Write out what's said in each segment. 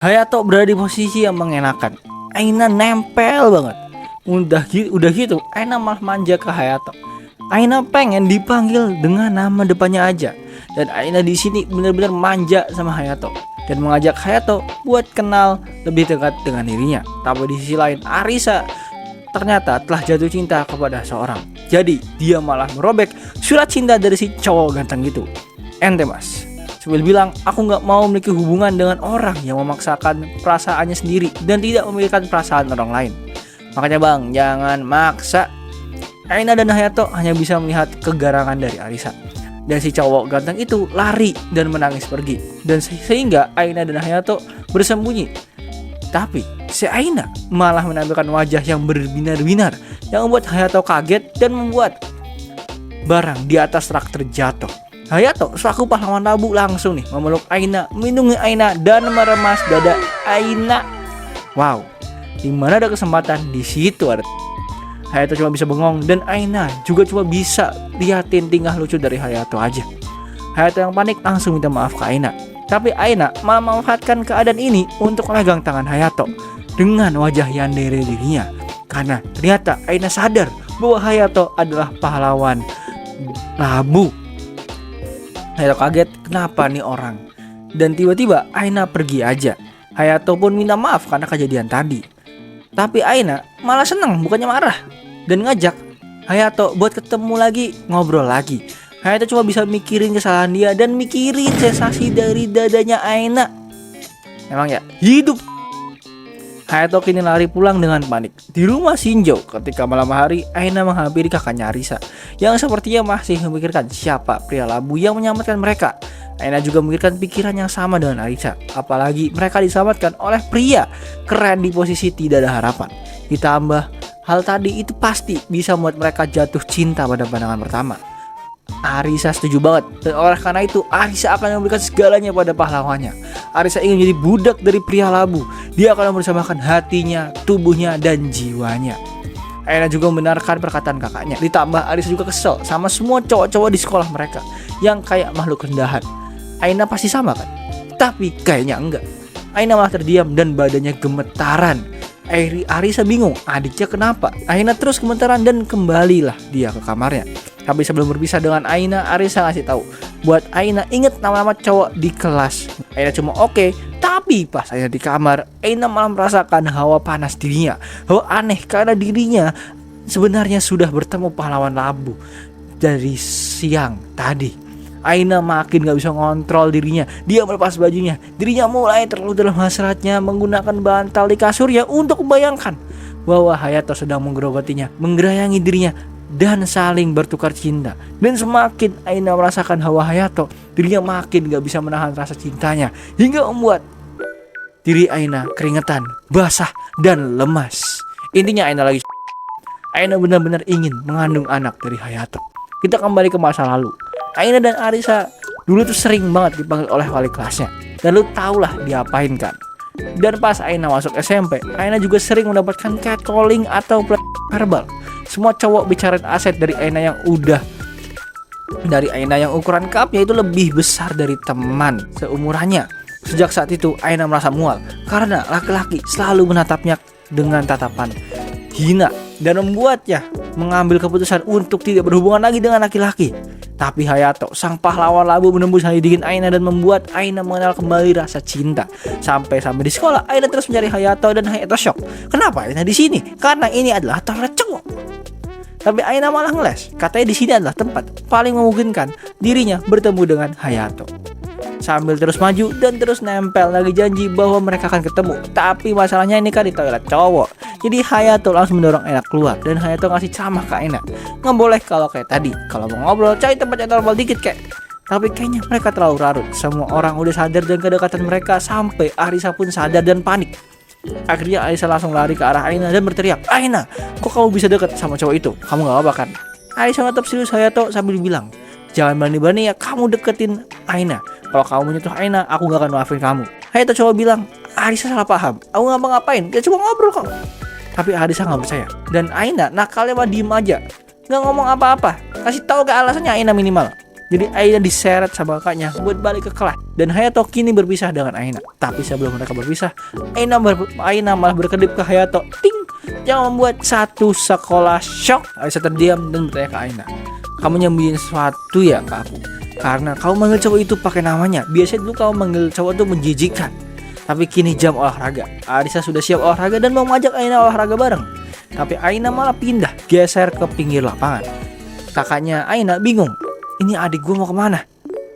Hayato berada di posisi yang mengenakan. Aina nempel banget. Udah gitu, Aina malah manja ke Hayato. Aina pengen dipanggil dengan nama depannya aja. Dan Aina di sini benar-benar manja sama Hayato dan mengajak Hayato buat kenal lebih dekat dengan dirinya. Tapi di sisi lain, Arisa ternyata telah jatuh cinta kepada seorang. Jadi dia malah merobek surat cinta dari si cowok ganteng gitu. Ente mas, sambil bilang aku gak mau memiliki hubungan dengan orang yang memaksakan perasaannya sendiri dan tidak memikirkan perasaan orang lain. Makanya bang, jangan maksa. Aina dan Hayato hanya bisa melihat kegarangan dari Arisa. Dan si cowok ganteng itu lari dan menangis pergi. Dan sehingga Aina dan Hayato bersembunyi. Tapi si Aina malah menampilkan wajah yang berbinar-binar yang membuat Hayato kaget dan membuat barang di atas rak terjatuh. Hayato selaku pahlawan labu langsung nih memeluk Aina, melindungi Aina dan meremas dada Aina. Wow, dimana ada kesempatan di situ ada. Hayato cuma bisa bengong dan Aina juga cuma bisa liatin tingkah lucu dari Hayato aja. Hayato yang panik langsung minta maaf ke Aina. Tapi Aina malah memanfaatkan keadaan ini untuk memegang tangan Hayato dengan wajah yandere dirinya. Karena ternyata Aina sadar bahwa Hayato adalah pahlawan labu. Hayato kaget, kenapa nih orang? Dan tiba-tiba Aina pergi aja. Hayato pun minta maaf karena kejadian tadi. Tapi Aina malah senang, bukannya marah, dan ngajak Hayato buat ketemu lagi, ngobrol lagi. Hayato cuma bisa mikirin kesalahan dia dan mikirin sensasi dari dadanya Aina. Emang ya, hidup. Hayato kini lari pulang dengan panik. Di rumah Shinjo, ketika malam hari, Aina menghampiri kakaknya Arisa yang sepertinya masih memikirkan siapa pria labu yang menyelamatkan mereka. Aina juga memikirkan pikiran yang sama dengan Arisa. Apalagi mereka diselamatkan oleh pria keren di posisi tidak ada harapan. Ditambah hal tadi itu pasti bisa membuat mereka jatuh cinta pada pandangan pertama. Arisa setuju banget, dan oleh karena itu Arisa akan memberikan segalanya pada pahlawannya. Arisa ingin menjadi budak dari pria labu. Dia akan mempersembahkan hatinya, tubuhnya, dan jiwanya. Aina juga membenarkan perkataan kakaknya. Ditambah Arisa juga kesel sama semua cowok-cowok di sekolah mereka yang kayak makhluk rendahan. Aina pasti sama kan? Tapi kayaknya enggak. Aina malah terdiam dan badannya gemetaran. Arisa bingung adiknya kenapa. Aina terus gemetaran dan kembalilah dia ke kamarnya. Tapi sebelum berpisah dengan Aina, Arisa ngasih tahu buat Aina inget nama-nama cowok di kelas. Aina cuma oke, tapi pas Aina di kamar, Aina malah merasakan hawa panas dirinya. Hawa aneh karena dirinya sebenarnya sudah bertemu pahlawan labu dari siang tadi. Aina makin gak bisa ngontrol dirinya. Dia melepas bajunya. Dirinya mulai terlalu dalam hasratnya menggunakan bantal di kasurnya untuk membayangkan bahwa Hayato sedang menggerogotinya, menggerayangi dirinya, dan saling bertukar cinta. Dan semakin Aina merasakan hawa Hayato, dirinya makin gak bisa menahan rasa cintanya, hingga membuat diri Aina keringetan, basah, dan lemas. Intinya Aina benar-benar ingin mengandung anak dari Hayato. Kita kembali ke masa lalu. Aina dan Arisa dulu tuh sering banget dipanggil oleh wali kelasnya. Dan lu tau lah diapain kan. Dan pas Aina masuk SMP, Aina juga sering mendapatkan catcalling atau verbal. Semua cowok bicarain aset dari Aina yang ukuran cupnya itu lebih besar dari teman seumurannya. Sejak saat itu Aina merasa mual karena laki-laki selalu menatapnya dengan tatapan hina dan membuatnya mengambil keputusan untuk tidak berhubungan lagi dengan laki-laki. Tapi Hayato, sang pahlawan labu, menembus hati dingin Aina dan membuat Aina mengenal kembali rasa cinta. Sampai di sekolah, Aina terus mencari Hayato dan Hayato shock. Kenapa Aina di sini? Karena ini adalah toilet cowok. Tapi Aina malah ngeles. Katanya di sini adalah tempat paling memungkinkan dirinya bertemu dengan Hayato. Sambil terus maju dan terus nempel lagi janji bahwa mereka akan ketemu. Tapi masalahnya ini kan di toilet cowok. Jadi Hayato langsung mendorong Aina keluar dan Hayato ngasih ceramah ke Aina. Nggak boleh kalau kayak tadi, kalau mau ngobrol cari tempat yang normal dikit kek. Tapi kayaknya mereka terlalu rarut. Semua orang udah sadar dan kedekatan mereka sampai Arisa pun sadar dan panik. Akhirnya Arisa langsung lari ke arah Aina dan berteriak, Aina, kok kamu bisa deket sama cowok itu? Kamu gak apa-apa kan? Arisa ngetop serius Hayato sambil bilang, jangan berani-berani ya kamu deketin Aina. Kalau kamu menyentuh Aina, aku gak akan maafin kamu. Hayato coba bilang, Arisa salah paham. Aku gak ngapain, kita cuma ngobrol kok. Tapi Arisa gak percaya. Dan Aina nakalnya mah diem aja, gak ngomong apa-apa. Kasih tahu ke alasannya Aina minimal. Jadi Aina diseret sama kakaknya buat balik ke kelas. Dan Hayato kini berpisah dengan Aina. Tapi sebelum mereka berpisah, Aina malah berkedip ke Hayato. Ting! Yang membuat satu sekolah shock. Arisa terdiam dan bertanya ke Aina, kamu nyembunyiin sesuatu ya ke aku? Karena kamu manggil cowok itu pakai namanya. Biasanya dulu kamu manggil cowok itu menjijikan. Tapi kini jam olahraga. Arisa sudah siap olahraga dan mau mengajak Aina olahraga bareng. Tapi Aina malah pindah, geser ke pinggir lapangan. Kakaknya Aina bingung, ini adik gue mau kemana?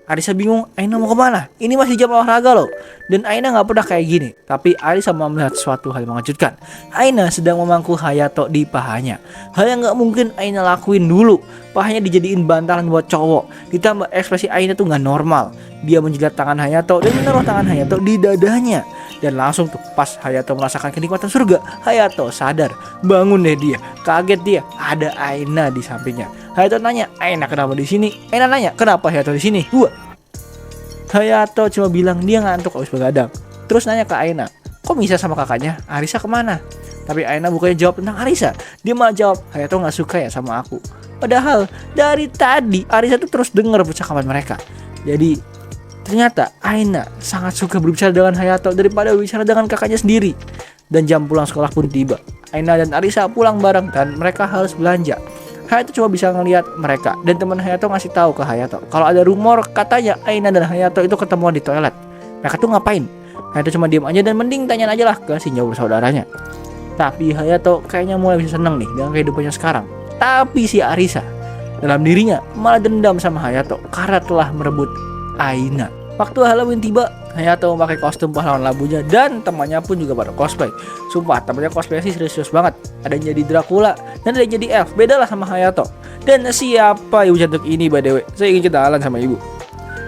Arisa bingung, Aina mau kemana? Ini masih jam olahraga loh. Dan Aina gak pernah kayak gini. Tapi Arisa mau melihat suatu hal mengejutkan. Aina sedang memangku Hayato di pahanya. Hal yang gak mungkin Aina lakuin dulu. Pahanya dijadiin bantalan buat cowok. Ditambah ekspresi Aina tuh gak normal. Dia menjilat tangan Hayato dan menaruh tangan Hayato di dadanya. Dan langsung tuh pas Hayato merasakan kenikmatan surga, Hayato sadar. Bangun deh dia. Kaget dia, ada Aina di sampingnya. Hayato nanya, Aina kenapa di sini? Aina nanya, kenapa Hayato di sini? Hayato cuma bilang dia ngantuk habis begadang. Terus nanya ke Aina, kok bisa sama kakaknya? Arisa kemana? Tapi Aina bukannya jawab tentang Arisa. Dia malah jawab, Hayato gak suka ya sama aku. Padahal dari tadi Arisa tuh terus dengar percakapan mereka. Jadi ternyata Aina sangat suka berbicara dengan Hayato daripada berbicara dengan kakaknya sendiri. Dan jam pulang sekolah pun tiba. Aina dan Arisa pulang bareng dan mereka harus belanja. Hayato cuma bisa ngelihat mereka dan teman Hayato ngasih tahu ke Hayato kalau ada rumor katanya Aina dan Hayato itu ketemuan di toilet. Mereka tuh ngapain? Hayato cuma diam aja dan mending tanyain aja lah ke si nyawa saudaranya. Tapi Hayato kayaknya mulai bisa seneng nih dengan kehidupannya sekarang. Tapi si Arisa dalam dirinya malah dendam sama Hayato karena telah merebut Aina. Waktu Halloween tiba, Hayato memakai kostum pahlawan labunya dan temannya pun juga pada cosplay. Sumpah, temannya cosplay sih serius banget. Ada yang jadi Dracula dan ada yang jadi elf. Beda lah sama Hayato. Dan siapa ibu cantik ini by the way? Saya ingin kenalan sama ibu.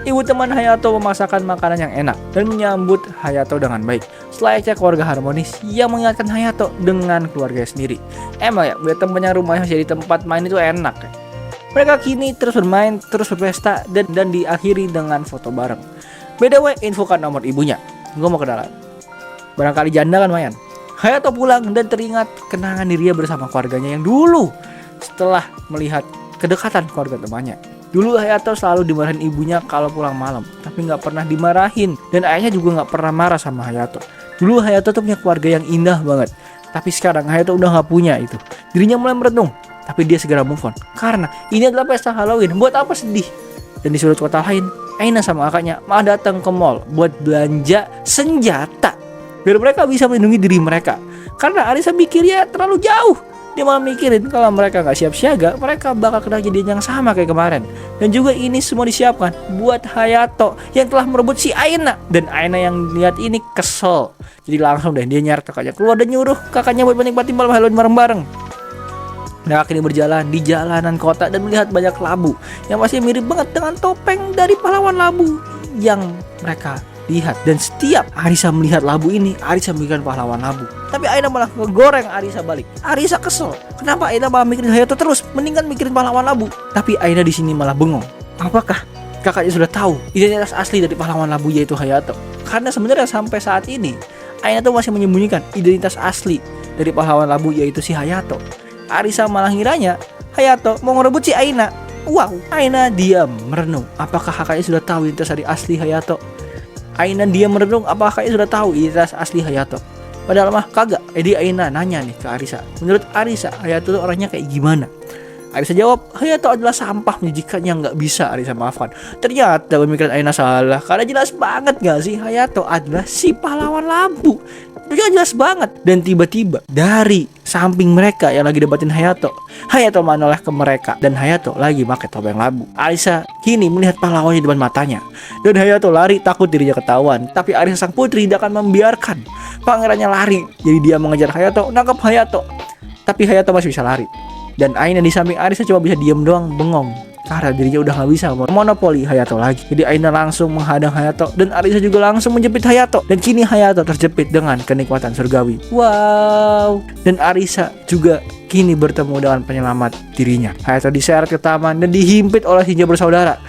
Ibu teman Hayato memasakkan makanan yang enak dan menyambut Hayato dengan baik. Selayaknya keluarga harmonis yang mengingatkan Hayato dengan keluarganya sendiri. Emang ya, biar temannya rumahnya jadi tempat main itu enak ya. Mereka kini terus bermain, terus berpesta, dan diakhiri dengan foto bareng. By the way, infokan nomor ibunya. Gue mau kenalan. Barangkali janda kan Mayan. Hayato pulang dan teringat kenangan dirinya bersama keluarganya yang dulu. Setelah melihat kedekatan keluarga temannya. Dulu Hayato selalu dimarahin ibunya kalau pulang malam. Tapi gak pernah dimarahin. Dan ayahnya juga gak pernah marah sama Hayato. Dulu Hayato tuh punya keluarga yang indah banget. Tapi sekarang Hayato udah gak punya itu. Dirinya mulai merenung. Tapi dia segera move on. Karena ini adalah pesta Halloween. Buat apa sedih? Dan di sudut kota lain, Aina sama kakaknya malah datang ke mall buat belanja senjata. Biar mereka bisa melindungi diri mereka. Karena Arisa mikirnya terlalu jauh. Dia malah mikirin kalau mereka gak siap siaga, mereka bakal kena kejadian yang sama kayak kemarin. Dan juga ini semua disiapkan buat Hayato yang telah merebut si Aina. Dan Aina yang lihat ini kesel. Jadi langsung deh dia nyeret kakaknya keluar dan nyuruh kakaknya buat menikmati malam Halloween bareng-bareng. Mereka kini berjalan di jalanan kota dan melihat banyak labu yang masih mirip banget dengan topeng dari pahlawan labu yang mereka lihat. Dan setiap Arisa melihat labu ini, Arisa memikirkan pahlawan labu. Tapi Aina malah ngegoreng Arisa balik. Arisa kesel. Kenapa Aina malah mikirin Hayato terus? Mendingan mikirin pahlawan labu. Tapi Aina di sini malah bengong. Apakah kakaknya sudah tahu identitas asli dari pahlawan labu yaitu Hayato? Karena sebenarnya sampai saat ini Aina tuh masih menyembunyikan identitas asli dari pahlawan labu yaitu si Hayato. Arisa malah ngiranya Hayato mau ngerebut si Aina. Wow, Aina diam merenung. Apakah kakaknya sudah tahu identitas asli Hayato? Aina diam merenung. Apakah kakaknya sudah tahu identitas asli Hayato? Padahal mah kagak. Jadi Aina nanya nih ke Arisa. Menurut Arisa, Hayato tuh orangnya kayak gimana? Arisa jawab, Hayato adalah sampah menjijikan yang gak bisa Arisa maafkan. Ternyata pemikiran Aina salah. Karena jelas banget gak sih Hayato adalah si pahlawan labu. Itu jelas banget. Dan tiba-tiba dari samping mereka yang lagi debatin Hayato menoleh ke mereka. Dan Hayato lagi pakai topeng labu. Arisa kini melihat pahlawannya di depan matanya. Dan Hayato lari takut dirinya ketahuan. Tapi Arisa sang putri tidak akan membiarkan pangerannya lari. Jadi dia mengejar Hayato, nangkap Hayato. Tapi Hayato masih bisa lari. Dan Aina di samping Arisa cuma bisa diem doang, bengong. Karena dirinya udah gak bisa monopoli Hayato lagi. Jadi Aina langsung menghadang Hayato. Dan Arisa juga langsung menjepit Hayato. Dan kini Hayato terjepit dengan kenikmatan surgawi. Wow. Dan Arisa juga kini bertemu dengan penyelamat dirinya. Hayato diseret ke taman dan dihimpit oleh Shinja bersaudara.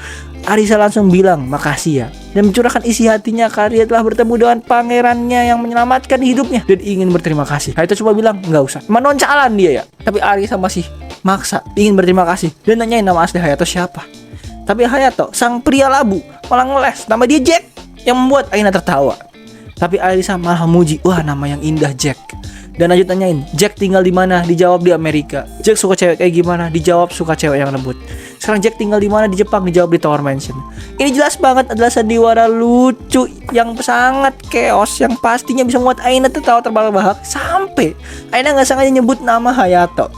Arisa langsung bilang makasih ya. Dan mencurahkan isi hatinya karena dia telah bertemu dengan pangerannya yang menyelamatkan hidupnya. Dan ingin berterima kasih. Hayato coba bilang gak usah. Menoncalan dia ya. Tapi Arisa masih maksa ingin berterima kasih dan nanyain nama asli Hayato siapa. Tapi Hayato, sang pria labu, malah ngeles nama dia Jack, yang membuat Aina tertawa. Tapi Arisa malah memuji, wah nama yang indah Jack. Dan lanjut tanyain, Jack tinggal di mana? Dijawab di Amerika. Jack suka cewek kayak gimana? Dijawab suka cewek yang lembut. Sekarang Jack tinggal di mana? Di Jepang. Dijawab di Tower Mansion. Ini jelas banget adalah sandiwara lucu yang sangat chaos, yang pastinya bisa membuat Aina tertawa terbahak-bahak sampai Aina nggak sengaja nyebut nama Hayato,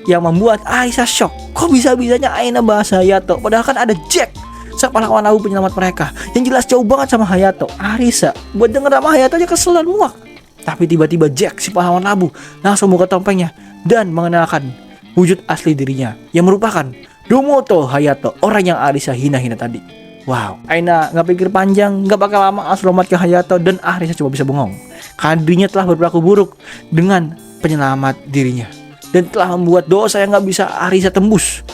yang membuat Arisa shock. Kok bisa-bisanya Aina bahas Hayato padahal kan ada Jack, sang pahlawan abu penyelamat mereka, yang jelas jauh banget sama Hayato. Arisa buat denger nama Hayato aja kesel dan muak. Tapi tiba-tiba Jack, si pahlawan abu, langsung buka topengnya dan mengenalkan wujud asli dirinya, yang merupakan Domoto Hayato, orang yang Arisa hina-hina tadi. Wow, Aina gak pikir panjang, gak bakal lama langsung lompat ke Hayato, dan Arisa coba bisa bengong karena dirinya telah berperilaku buruk dengan penyelamat dirinya, dan telah membuat dosa yang gak bisa Arisa tembus.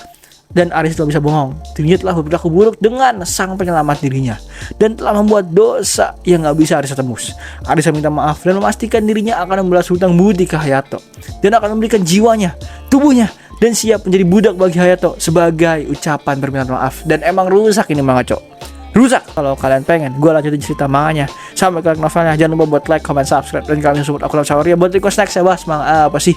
Dan Arisa telah bisa bengong, dirinya telah berperilaku buruk dengan sang penyelamat dirinya, dan telah membuat dosa yang gak bisa Arisa tembus. Arisa minta maaf dan memastikan dirinya akan membalas hutang budi ke Hayato, dan akan memberikan jiwanya, tubuhnya, dan siap menjadi budak bagi Hayato sebagai ucapan permintaan maaf. Dan emang rusak ini manga, cok. Rusak. Kalau kalian pengen gue lanjutin cerita manganya sampai ke novelnya, jangan lupa buat like, comment, subscribe, dan kalian support aku Sawaria buat request next ya bahas manga apa sih.